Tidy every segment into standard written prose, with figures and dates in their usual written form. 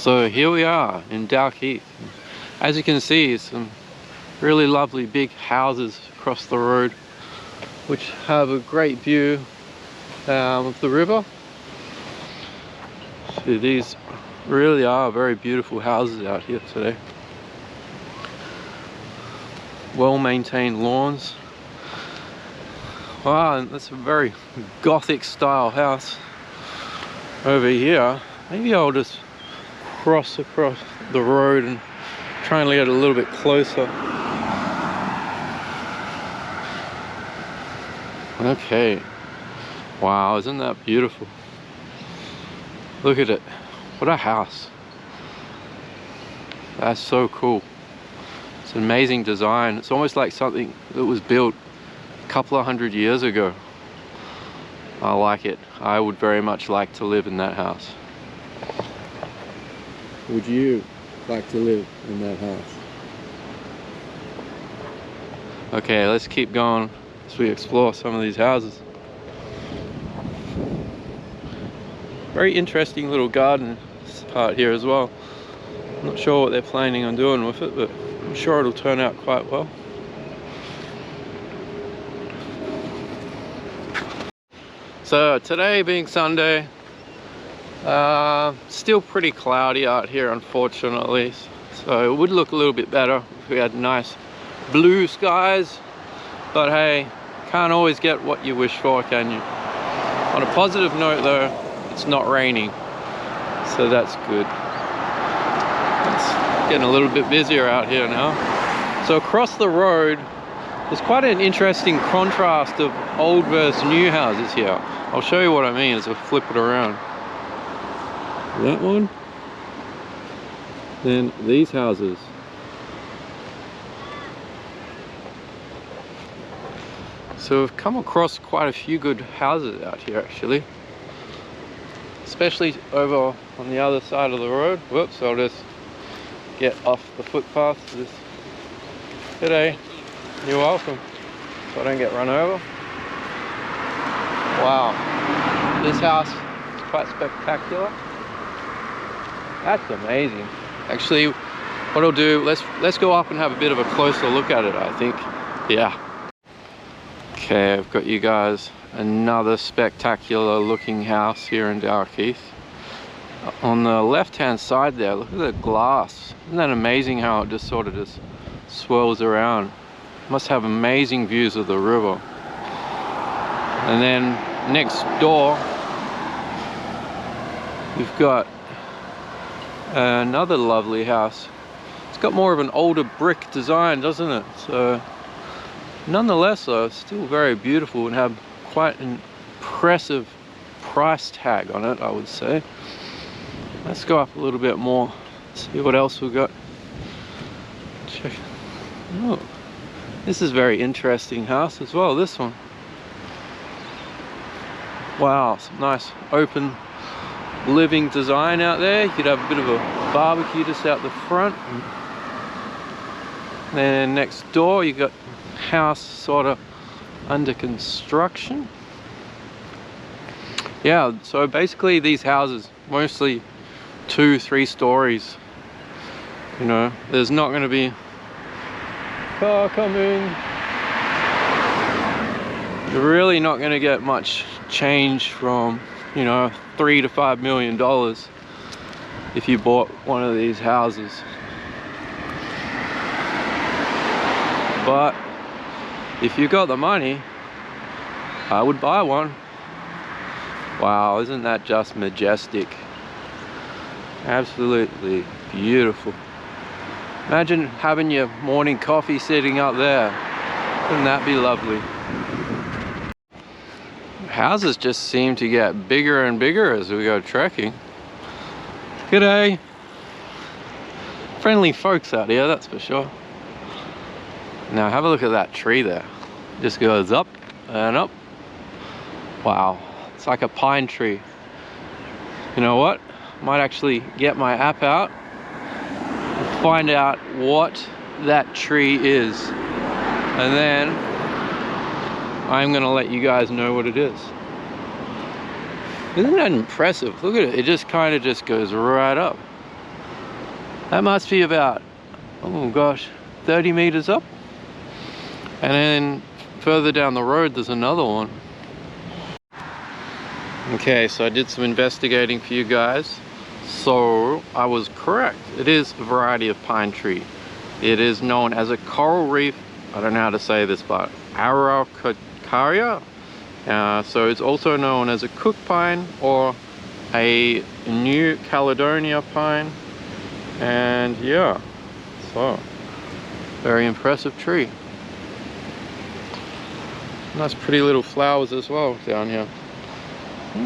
So here we are in Dalkeith. As you can see, some really lovely big houses across the road which have a great view of the river. So these really are very beautiful houses out here today. Well maintained lawns. Wow, and that's a very gothic style house over here. Maybe I'll just cross across the road and try and get a little bit closer. Okay. Wow, isn't that beautiful? Look at it. What a house. That's so cool. It's an amazing design. It's almost like something that was built a couple of 100 years ago. I like it. I would very much like to live in that house. Would you like to live in that house? Okay, let's keep going as we explore some of these houses. Very interesting little garden part here as well. I'm not sure what they're planning on doing with it, but I'm sure it'll turn out quite well. So today being Sunday, still pretty cloudy out here unfortunately, so it would look a little bit better if we had nice blue skies, but hey, can't always get what you wish for, can you? On a positive note though, it's not raining, so that's good. It's getting a little bit busier out here now. So across the road there's quite an interesting contrast of old versus new houses here. I'll show you what I mean as I flip it around. That one, then these houses. So we've come across quite a few good houses out here actually, especially over on the other side of the road. Whoops, I'll just get off the footpath. Just g'day, you're welcome, so I don't get run over. Wow, this house is quite spectacular. That's amazing. Actually, what I'll do, let's go up and have a bit of a closer look at it, I think. Yeah. Okay, I've got you guys another spectacular looking house here in Dalkeith. On the left hand side there, look at the glass. Isn't that amazing how it just sort of just swirls around? Must have amazing views of the river. And then next door we've got another lovely house. It's got more of an older brick design, doesn't it? So nonetheless though, it's still very beautiful and have quite an impressive price tag on it, I would say. Let's go up a little bit more, see what else we've got. Check. Oh, this is a very interesting house as well, this one. Wow, some nice open living design out there. You could have a bit of a barbecue just out the front. And then next door you got house sort of under construction. Yeah, so basically these houses mostly 2-3 stories. You know, there's not going to be car coming. You're really not going to get much change from, you know, $3 to $5 million if you bought one of these houses. But if you got the money, I would buy one. Wow, isn't that just majestic? Absolutely beautiful. Imagine having your morning coffee sitting up there. Wouldn't that be lovely? Houses just seem to get bigger and bigger as we go trekking. G'day. Friendly folks out here, that's for sure. Now have a look at that tree there. Just goes up and up. Wow, it's like a pine tree. You know what? Might actually get my app out and find out what that tree is. And then I'm gonna let you guys know what it is. Isn't that impressive? Look at it, it just kind of just goes right up. That must be about, oh gosh, 30 meters up. And then further down the road there's another one. Okay, so I did some investigating for you guys. So I was correct. It is a variety of pine tree. It is known as a coral reef, I don't know how to say this, but Araucaria. So it's also known as a cook pine or a New Caledonia pine. And yeah, so very impressive tree. Nice pretty little flowers as well down here.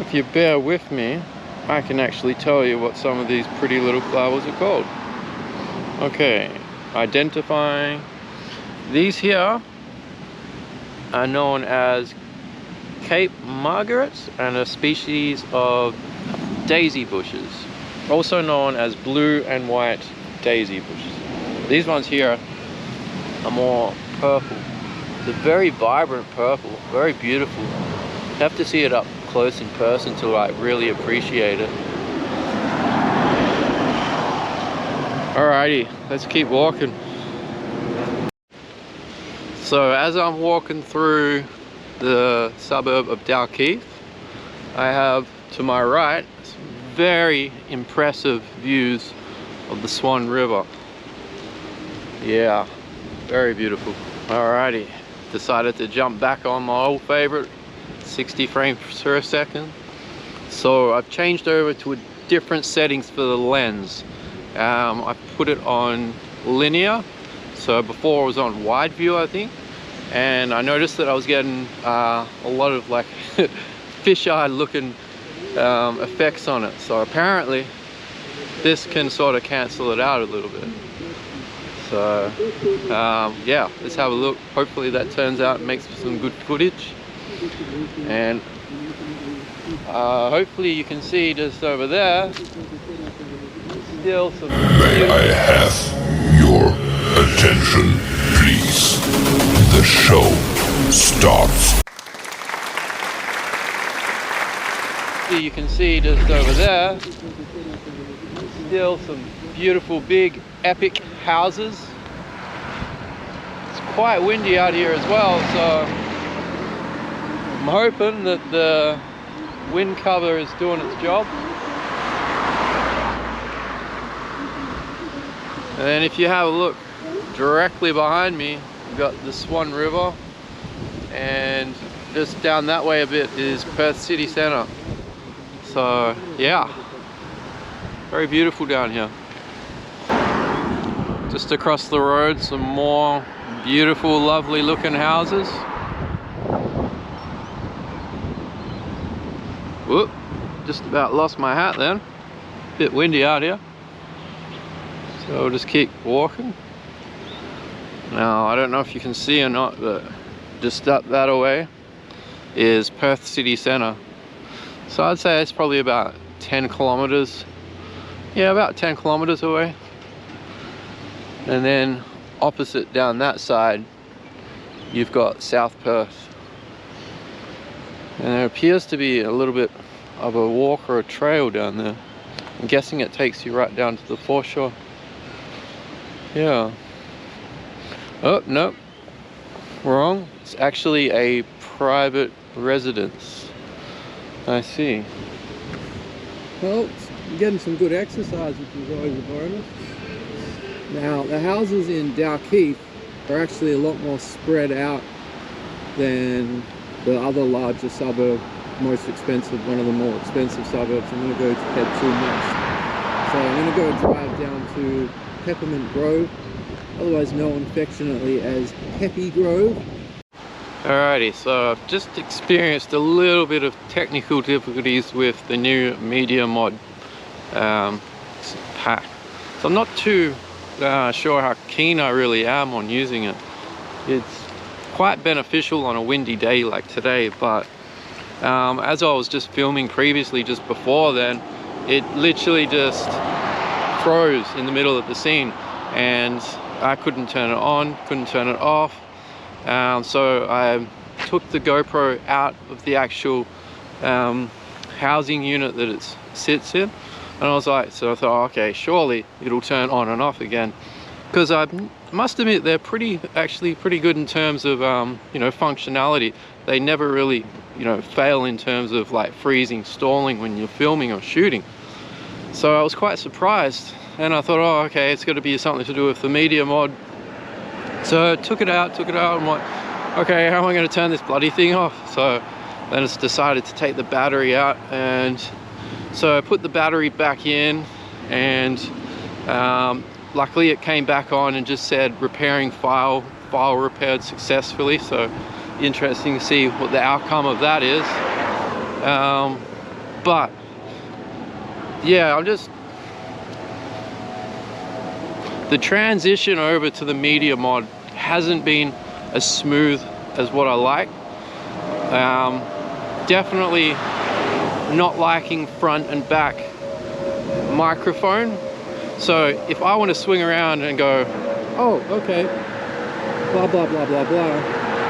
If you bear with me, I can actually tell you what some of these pretty little flowers are called. Okay, identifying. These here are known as Cape Margarets and a species of daisy bushes, also known as blue and white daisy bushes. These ones here are more purple. It's a very vibrant purple, very beautiful. You have to see it up close in person to like really appreciate it. Alrighty, let's keep walking. So as I'm walking through the suburb of Dalkeith, I have to my right some very impressive views of the Swan River. Yeah, very beautiful. Alrighty, decided to jump back on my old favorite 60 frames per second. So I've changed over to different settings for the lens. I put it on linear, so before it was on wide view I think, and I noticed that I was getting a lot of like fish-eye looking effects on it. So apparently this can sort of cancel it out a little bit. So yeah, let's have a look. Hopefully that turns out and makes some good footage. And hopefully you can see just over there still some. May I have your attention, please? The show starts. You can see just over there still some beautiful big epic houses. It's quite windy out here as well, so I'm hoping that the wind cover is doing its job. And then if you have a look directly behind me, you've got the Swan River, and just down that way a bit is Perth city centre. So yeah, very beautiful down here. Just across the road, some more beautiful, lovely looking houses. Whoop, just about lost my hat then. Bit windy out here. So I'll just keep walking. Now, I don't know if you can see or not, but just up that away is Perth city centre. So I'd say it's probably about 10 kilometers. Yeah, about 10 kilometers away. And then opposite down that side, you've got South Perth. And there appears to be a little bit of a walk or a trail down there. I'm guessing it takes you right down to the foreshore. Yeah. Oh, nope. Wrong. It's actually a private residence. I see. Well, you're getting some good exercise, which is always a bonus. Now, the houses in Dalkeith are actually a lot more spread out than the other larger suburb, most expensive, one of the more expensive suburbs. I'm going to go to head to next. So I'm going to go drive down to Peppermint Grove, otherwise known affectionately as Peppy Grove. Alrighty, so I've just experienced a little bit of technical difficulties with the new media mod pack. So I'm not too sure how keen I really am on using it. It's quite beneficial on a windy day like today, but as I was just filming previously, just before then, it literally just froze in the middle of the scene and I couldn't turn it on, couldn't turn it off. So I took the GoPro out of the actual housing unit that it sits in, And I was like, so I thought, okay, surely it'll turn on and off again, because I must admit they're actually pretty good in terms of you know, functionality. They never really, you know, fail in terms of like freezing, stalling when you're filming or shooting. So I was quite surprised, and I thought, oh, okay, it's got to be something to do with the media mod. So I took it out, and like, okay, how am I going to turn this bloody thing off? So then I decided to take the battery out, and so I put the battery back in, and luckily it came back on and just said repairing file repaired successfully. So interesting to see what the outcome of that is. But yeah, the transition over to the media mod hasn't been as smooth as what I like. Definitely not liking front and back microphone. So if I want to swing around and go, oh, okay, blah, blah, blah, blah, blah.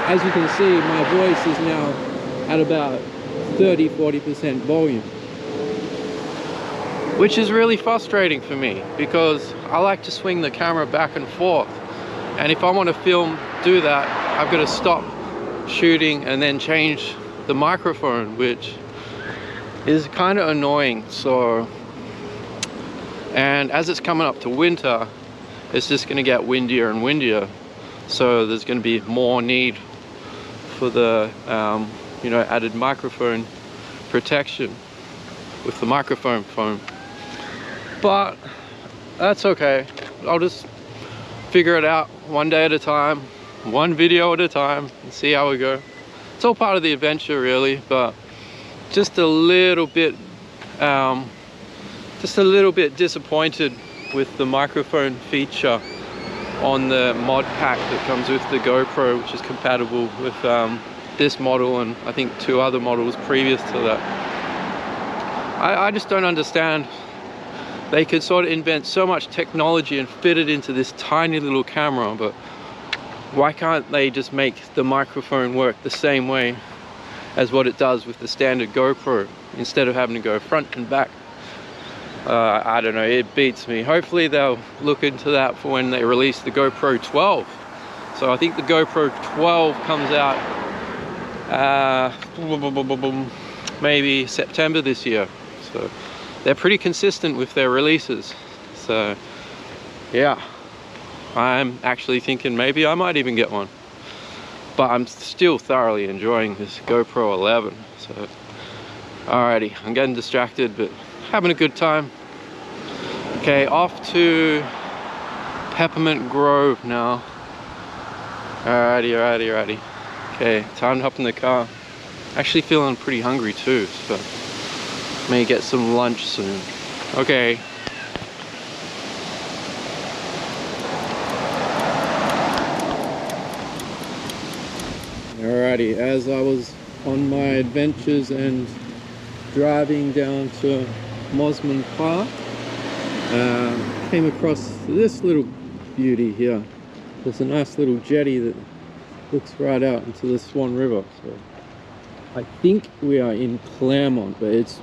As you can see, my voice is now at about 30-40% volume, which is really frustrating for me, because I like to swing the camera back and forth. And if I want to do that, I've got to stop shooting and then change the microphone, which is kind of annoying. So, and as it's coming up to winter, it's just going to get windier and windier. So there's going to be more need for the, you know, added microphone protection with the microphone foam. But that's okay. I'll just figure it out one day at a time, one video at a time, and see how we go. It's all part of the adventure, really, but just a little bit disappointed with the microphone feature on the mod pack that comes with the GoPro, which is compatible with this model and I think 2 other models previous to that. I just don't understand. They could sort of invent so much technology and fit it into this tiny little camera, but why can't they just make the microphone work the same way as what it does with the standard GoPro, instead of having to go front and back? I don't know, it beats me. Hopefully they'll look into that for when they release the GoPro 12. So I think the GoPro 12 comes out maybe September this year. So they're pretty consistent with their releases. So yeah, I'm actually thinking maybe I might even get one. But I'm still thoroughly enjoying this GoPro 11. So alrighty, I'm getting distracted, but having a good time. Okay, off to Peppermint Grove now. Alrighty. Okay, time to hop in the car. Actually feeling pretty hungry too, so may get some lunch soon. Okay. Alrighty, as I was on my adventures and driving down to Mosman Park, came across this little beauty here. There's a nice little jetty that looks right out into the Swan River. So I think we are in Claremont, but it's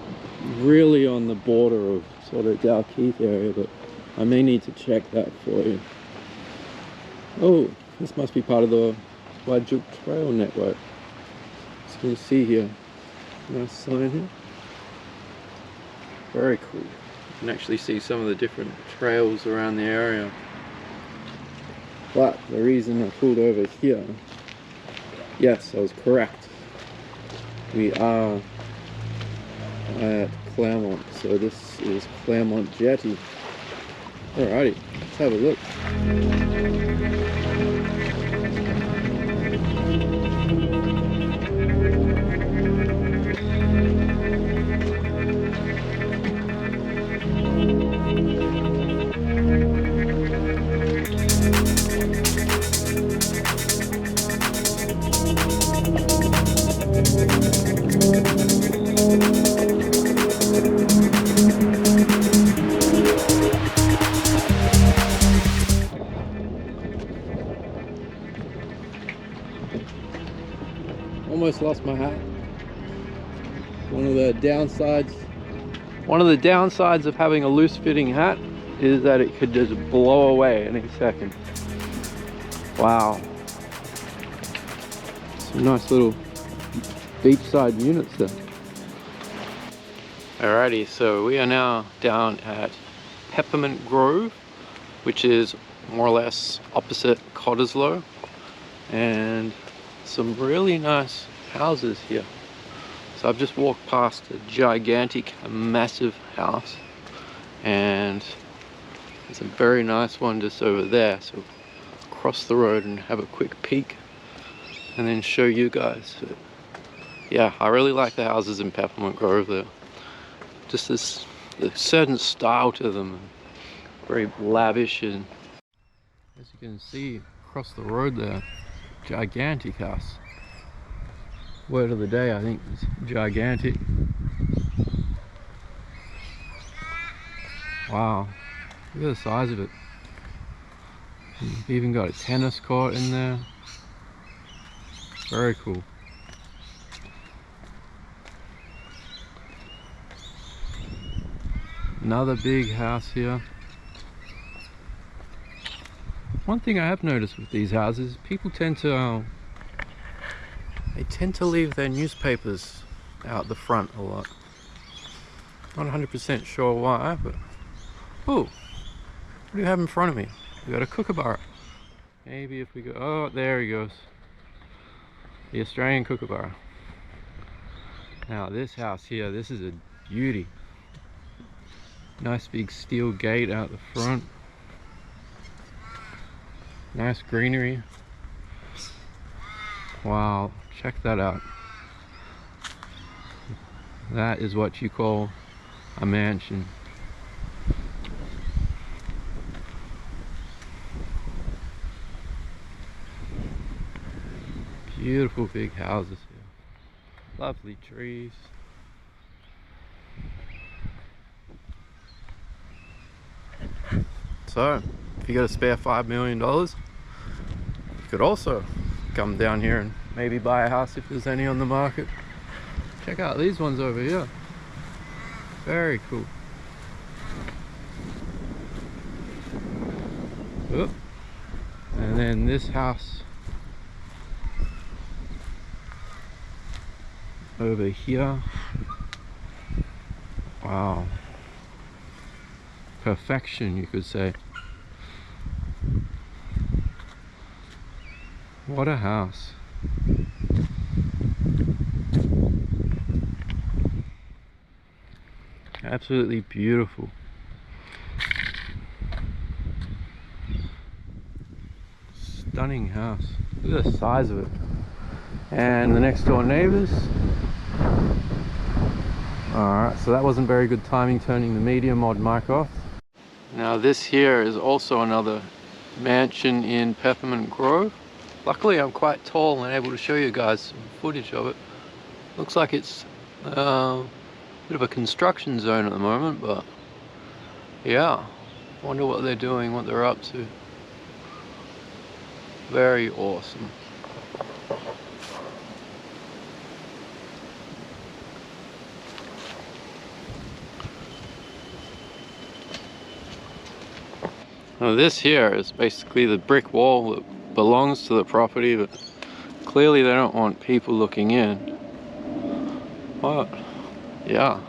really on the border of sort of Dalkeith area, but I may need to check that for you. Oh, this must be part of the Wajuk Trail Network. As you can see here, nice sign here. Very cool. You can actually see some of the different trails around the area. But the reason I pulled over here, yes, I was correct. We are at Claremont, so this is Claremont Jetty. Alrighty, let's have a look. Almost lost my hat. One of the downsides One of the downsides of having a loose fitting hat is that it could just blow away any second. Wow. Some nice little beachside units there. Alrighty, so we are now down at Peppermint Grove, which is more or less opposite Cottesloe, and some really nice houses here. So I've just walked past a gigantic, massive house, and there's a very nice one just over there. So cross the road and have a quick peek and then show you guys. So, yeah, I really like the houses in Peppermint Grove. They're just this certain style to them, very lavish, and as you can see across the road there, gigantic house. Word of the day, I think, is gigantic. Wow, look at the size of it. You've even got a tennis court in there. Very cool. Another big house here. One thing I have noticed with these houses, people tend to leave their newspapers out the front a lot. Not 100% sure why, but oh, what do you have in front of me? We got a kookaburra. Maybe if we go, oh, there he goes. The Australian kookaburra. Now this house here, this is a beauty. Nice big steel gate out the front. Nice greenery. Wow, check that out. That is what you call a mansion. Beautiful big houses here. Lovely trees. So, if you got a spare $5 million, you could also come down here and maybe buy a house if there's any on the market. Check out these ones over here. Very cool. Oh. And then this house over here. Wow. Perfection, you could say. What a house. Absolutely beautiful. Stunning house. Look at the size of it. And the next door neighbors. Alright, so that wasn't very good timing turning the media mod mic off. Now this here is also another mansion in Peppermint Grove. Luckily I'm quite tall and able to show you guys some footage of it. Looks like it's a bit of a construction zone at the moment, but yeah, wonder what they're doing, what they're up to. Very awesome. Now this here is basically the brick wall that belongs to the property, but clearly they don't want people looking in. But yeah,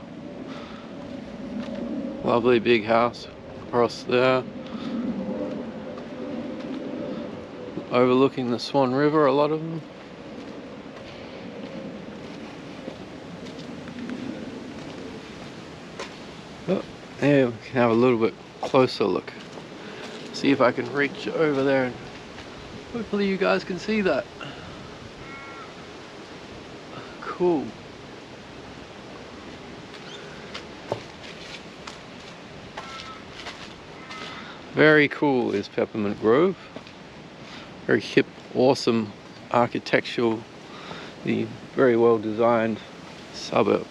lovely big house across there, overlooking the Swan River, a lot of them. Oh, yeah, we can have a little bit closer look. See if I can reach over there and hopefully you guys can see that. Cool. Very cool is Peppermint Grove. Very hip, awesome architectural, very well designed suburb.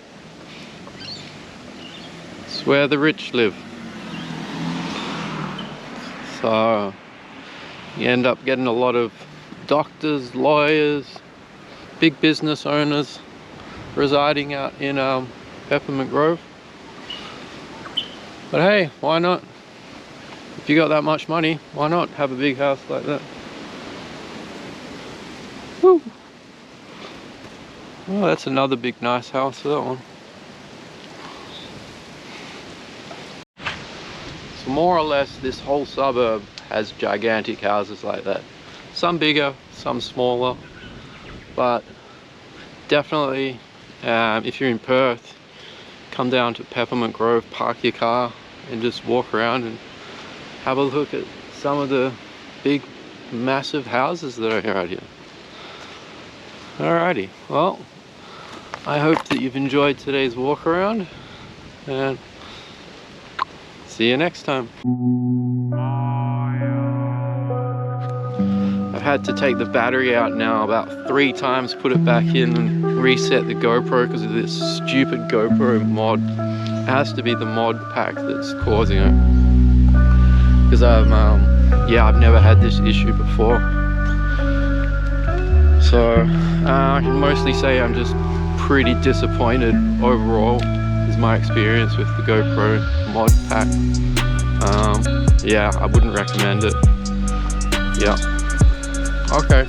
It's where the rich live. So you end up getting a lot of doctors, lawyers, big business owners residing out in Peppermint Grove. But hey, why not? If you got that much money, why not have a big house like that? Woo! Oh, that's another big nice house, that one. So more or less this whole suburb has gigantic houses like that. Some bigger, some smaller, but definitely if you're in Perth, come down to Peppermint Grove, park your car and just walk around and have a look at some of the big massive houses that are out here. Alrighty, well, I hope that you've enjoyed today's walk around, and see you next time. I've had to take the battery out now about 3 times, put it back in and reset the GoPro because of this stupid GoPro mod. It has to be the mod pack that's causing it. Because I've never had this issue before. So I can mostly say I'm just pretty disappointed overall is my experience with the GoPro mod pack. Yeah, I wouldn't recommend it. Yeah. Okay.